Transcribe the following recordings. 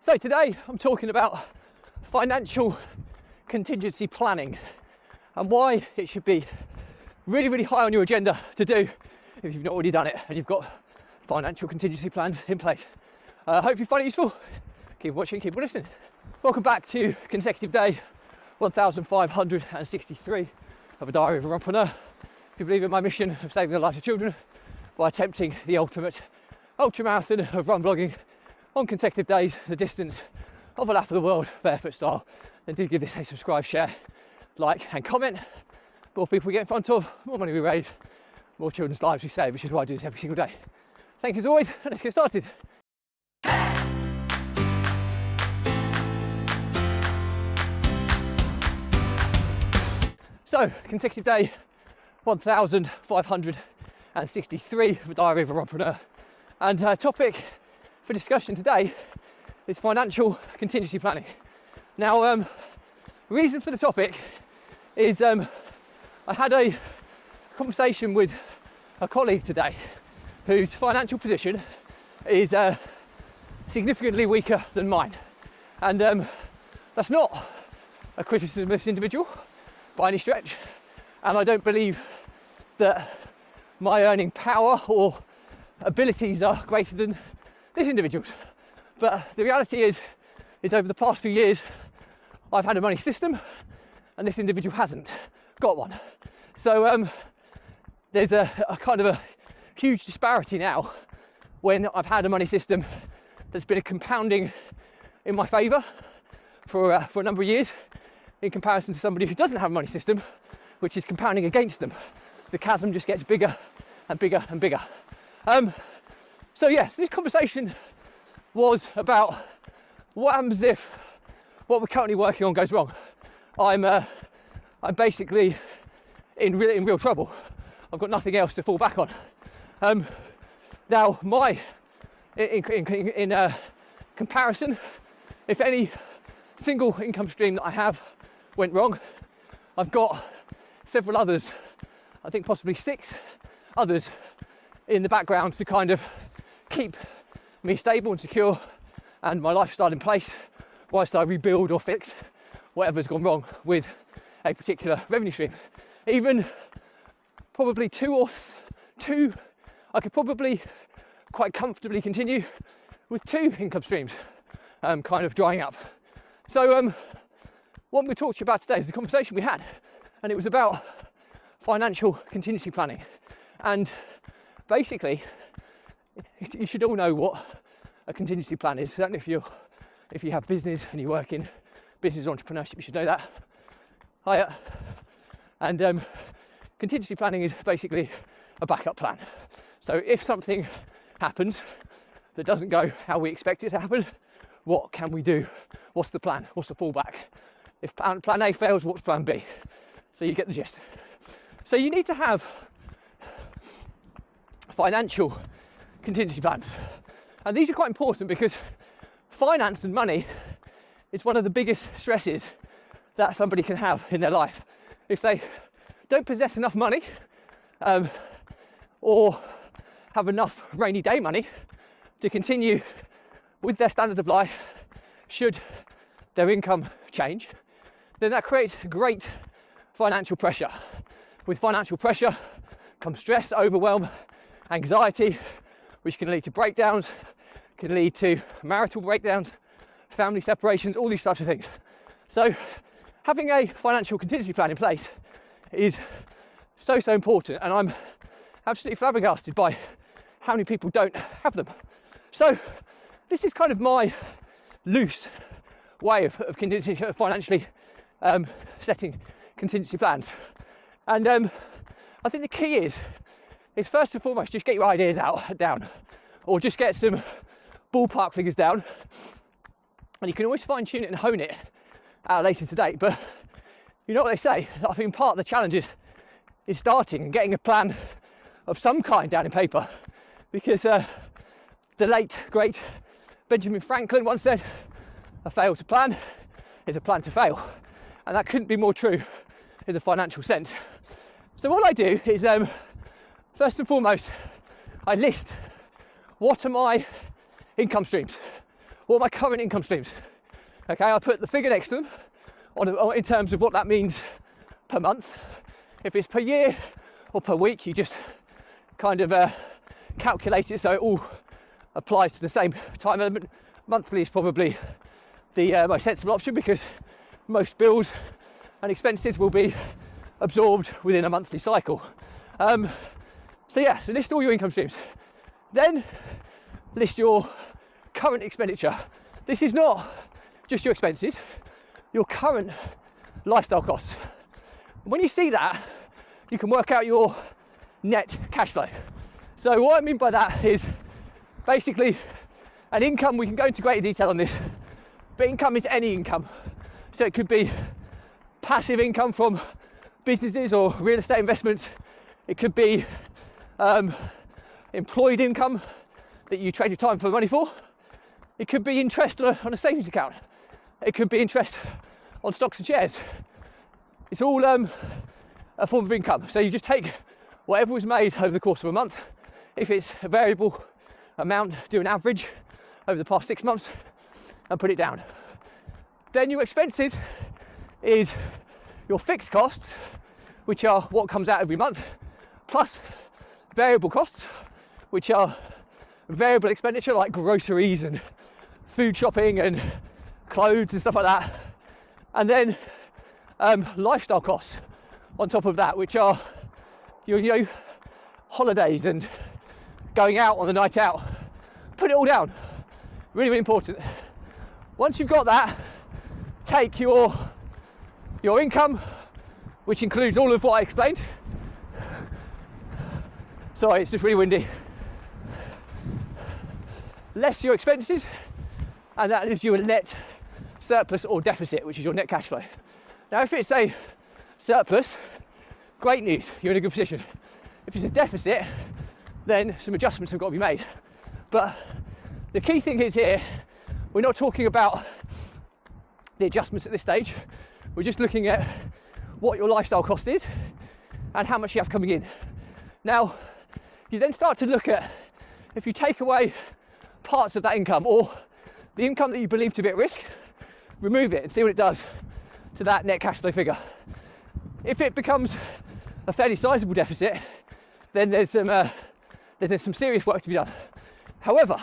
So today I'm talking about financial contingency planning and why it should be really, really high on your agenda to do if you've not already done it and you've got financial contingency plans in place. Hope you find it useful. Keep watching, keep listening. Welcome back to consecutive day 1563 of a diary of a runpreneur. If you believe in my mission of saving the lives of children by attempting the ultimate ultra marathon of run blogging on consecutive days, the distance of a lap of the world, barefoot style, then do give this a subscribe, share, like and comment. More people we get in front of, more money we raise, more children's lives we save, which is why I do this every single day. Thank you as always, and let's get started. So, consecutive day 1563 of a diary of a runpreneur, and topic for discussion today is financial contingency planning. Now, the reason for the topic is I had a conversation with a colleague today whose financial position is significantly weaker than mine, and that's not a criticism of this individual by any stretch, and I don't believe that my earning power or abilities are greater than this individual's. But the reality is over the past few years I've had a money system and this individual hasn't got one. So there's a kind of a huge disparity now when I've had a money system that's been a compounding in my favour for a number of years, in comparison to somebody who doesn't have a money system, which is compounding against them. The chasm just gets bigger and bigger and bigger. So yes, this conversation was about what happens if what we're currently working on goes wrong. I'm basically in real trouble. I've got nothing else to fall back on. Now, in comparison, if any single income stream that I have went wrong, I've got several others, I think possibly 6 others in the background to kind of keep me stable and secure and my lifestyle in place whilst I rebuild or fix whatever's gone wrong with a particular revenue stream. Even probably two, I could probably quite comfortably continue with 2 income streams kind of drying up. So what we talked about today is the conversation we had, and it was about financial contingency planning. And basically, you should all know what a contingency plan is. Certainly if you have business and you work in business entrepreneurship, you should know that. And contingency planning is basically a backup plan. So if something happens that doesn't go how we expect it to happen, what can we do? What's the plan? What's the fallback? If plan A fails, what's plan B? So you get the gist. So you need to have financial contingency plans. And these are quite important because finance and money is one of the biggest stresses that somebody can have in their life. If they don't possess enough money or have enough rainy day money to continue with their standard of life should their income change, then that creates great financial pressure. With financial pressure comes stress, overwhelm, anxiety, which can lead to breakdowns, can lead to marital breakdowns, family separations, all these types of things. So having a financial contingency plan in place is so important, and I'm absolutely flabbergasted by how many people don't have them. So this is kind of my loose way of financially setting contingency plans. And I think the key is first and foremost, just get your ideas down, or just get some ballpark figures down, and you can always fine tune it and hone it at a later date. But you know what they say, I think part of the challenge is starting and getting a plan of some kind down in paper, because the late great Benjamin Franklin once said, a fail to plan is a plan to fail, and that couldn't be more true in the financial sense. So what I do is first and foremost, I list what are my income streams, what are my current income streams? Okay, I put the figure next to them in terms of what that means per month. If it's per year or per week, you just kind of calculate it so it all applies to the same time element. Monthly is probably the most sensible option because most bills and expenses will be absorbed within a monthly cycle. So list all your income streams. Then list your current expenditure. This is not just your expenses, your current lifestyle costs. When you see that, you can work out your net cash flow. So what I mean by that is basically an income. We can go into greater detail on this, but income is any income. So it could be passive income from businesses or real estate investments. It could be employed income that you trade your time for money for. It could be interest on a savings account. It could be interest on stocks and shares. It's all a form of income. So you just take whatever was made over the course of a month. If it's a variable amount, do an average over the past 6 months and put it down. Then your expenses is your fixed costs, which are what comes out every month, plus variable costs, which are variable expenditure like groceries and food shopping and clothes and stuff like that. And then lifestyle costs on top of that, which are your holidays and going out on the night out. Put it all down. Really, really important. Once you've got that, take your income, which includes all of what I explained. Sorry, it's just really windy. Less your expenses, and that leaves you a net surplus or deficit, which is your net cash flow. Now, if it's a surplus, great news, you're in a good position. If it's a deficit, then some adjustments have got to be made. But the key thing is here, we're not talking about the adjustments at this stage. We're just looking at what your lifestyle cost is and how much you have coming in. Now, you then start to look at, if you take away parts of that income or the income that you believe to be at risk, remove it and see what it does to that net cash flow figure. If it becomes a fairly sizable deficit, then there's some serious work to be done. However,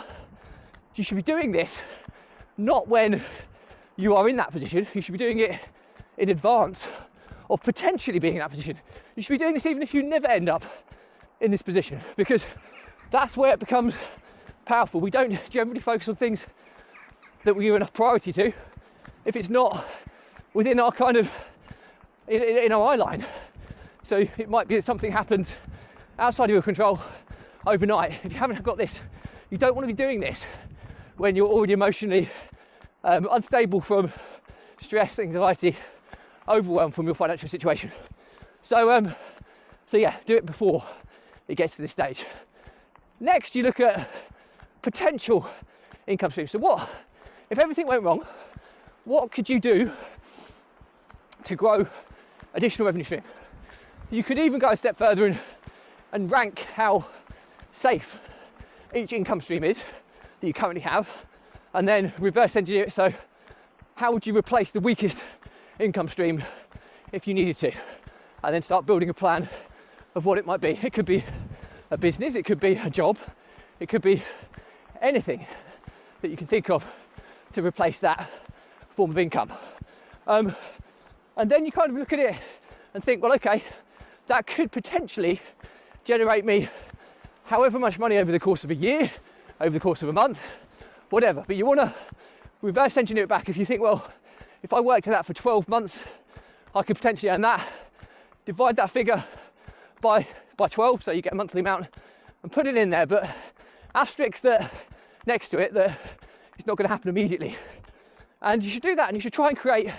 you should be doing this not when you are in that position. You should be doing it in advance of potentially being in that position. You should be doing this even if you never end up in this position, because that's where it becomes powerful. We don't generally focus on things that we give enough priority to if it's not within our kind of in our eye line. So it might be that something happens outside of your control overnight. If you haven't got this, you don't want to be doing this when you're already emotionally unstable from stress, anxiety, overwhelmed from your financial situation. So yeah, do it before it gets to this stage. Next, you look at potential income streams. So what, if everything went wrong, what could you do to grow additional revenue stream? You could even go a step further and rank how safe each income stream is that you currently have, and then reverse engineer it. So how would you replace the weakest income stream if you needed to? And then start building a plan of what it might be. It could be a business, it could be a job, it could be anything that you can think of to replace that form of income. And then you kind of look at it and think, well, okay, that could potentially generate me however much money over the course of a year, over the course of a month, whatever. But you want to reverse engineer it back. If you think, well, if I worked at that for 12 months, I could potentially earn that. Divide that figure by 12, so you get a monthly amount, and put it in there. But asterisk that next to it that it's not going to happen immediately. And you should do that, and you should try and create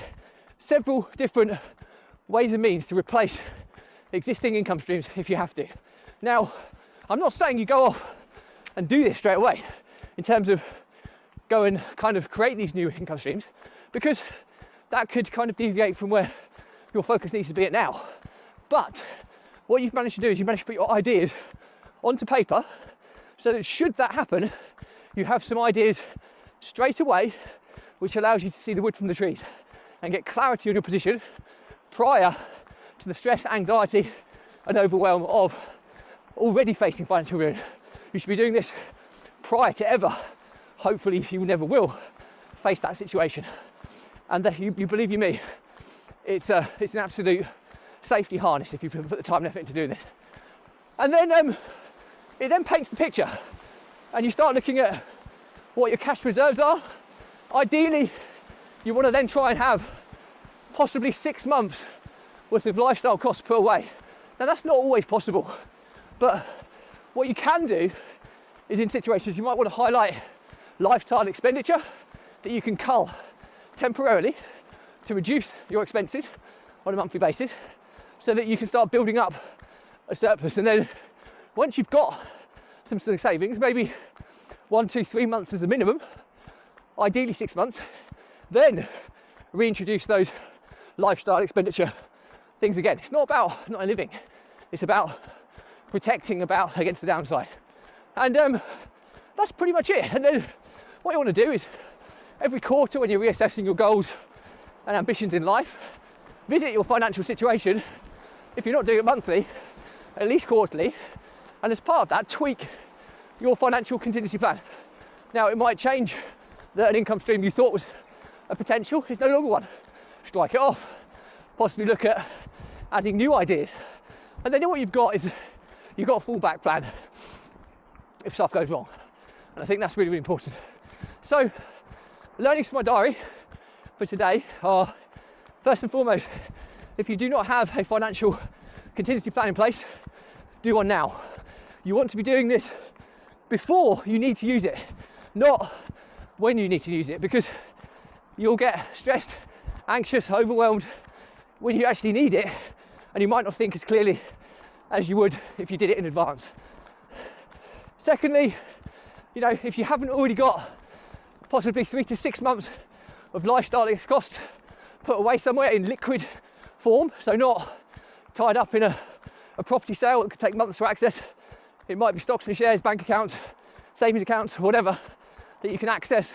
several different ways and means to replace existing income streams if you have to. Now, I'm not saying you go off and do this straight away in terms of go and kind of create these new income streams, because that could kind of deviate from where your focus needs to be at now. But what you've managed to do is you've managed to put your ideas onto paper so that should that happen, you have some ideas straight away, which allows you to see the wood from the trees and get clarity on your position prior to the stress, anxiety and overwhelm of already facing financial ruin. You should be doing this prior to ever, hopefully you never will, face that situation. And that you believe you me, it's an absolute safety harness if you put the time and effort into doing this. And then it then paints the picture, and you start looking at what your cash reserves are. Ideally, you want to then try and have possibly 6 months worth of lifestyle costs put away. Now that's not always possible, but what you can do is in situations you might want to highlight lifestyle expenditure that you can cull temporarily to reduce your expenses on a monthly basis so that you can start building up a surplus. And then once you've got some sort of savings, maybe 1, 2, 3 months as a minimum, ideally 6 months, then reintroduce those lifestyle expenditure things again. It's not about not living, it's about protecting against the downside. And that's pretty much it. And then what you want to do is every quarter, when you're reassessing your goals and ambitions in life, visit your financial situation. If you're not doing it monthly, at least quarterly, and as part of that, tweak your financial contingency plan. Now, it might change that an income stream you thought was a potential is no longer one. Strike it off, possibly look at adding new ideas. And then what you've got is you've got a fallback plan if stuff goes wrong. And I think that's really, really important. So, learnings from my diary for today are, first and foremost, if you do not have a financial contingency plan in place, do one now. You want to be doing this before you need to use it, not when you need to use it, because you'll get stressed, anxious, overwhelmed when you actually need it, and you might not think as clearly as you would if you did it in advance. Secondly, if you haven't already got possibly 3 to 6 months of lifestyle costs put away somewhere in liquid form, so not tied up in a property sale that could take months to access. It might be stocks and shares, bank accounts, savings accounts, whatever, that you can access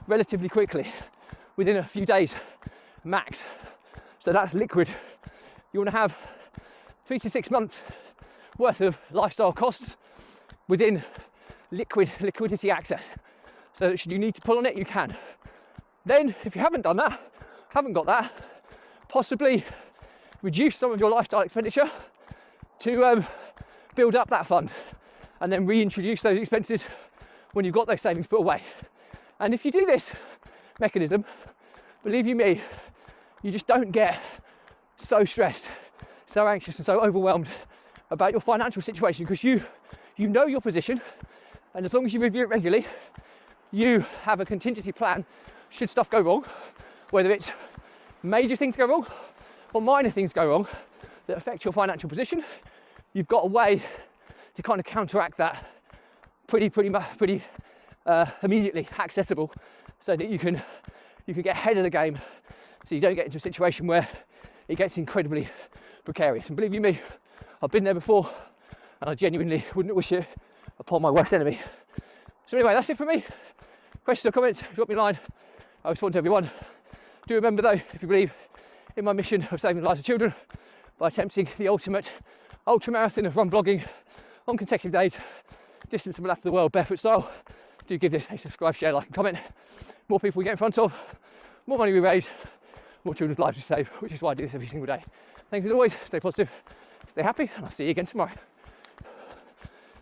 relatively quickly within a few days max. So that's liquid. You want to have 3 to 6 months worth of lifestyle costs within liquidity access, so that should you need to pull on it, you can. Then, if you haven't got that, possibly reduce some of your lifestyle expenditure to build up that fund, and then reintroduce those expenses when you've got those savings put away. And if you do this mechanism, believe you me, you just don't get so stressed, so anxious and so overwhelmed about your financial situation, because you know your position, and as long as you review it regularly, you have a contingency plan should stuff go wrong, whether it's major things go wrong or minor things go wrong that affect your financial position. You've got a way to kind of counteract that pretty immediately accessible, so that you can get ahead of the game, so you don't get into a situation where it gets incredibly precarious. And believe you me, I've been there before, and I genuinely wouldn't wish it upon my worst enemy. So anyway, that's it from me. Questions or comments, drop me a line. I respond to everyone. Do remember though, if you believe in my mission of saving the lives of children by attempting the ultimate ultra marathon of run blogging on consecutive days, distance of a lap of the world barefoot style, do give this a subscribe, share, like and comment. More people we get in front of, more money we raise, more children's lives we save, which is why I do this every single day. Thank you as always, stay positive, stay happy, and I'll see you again tomorrow.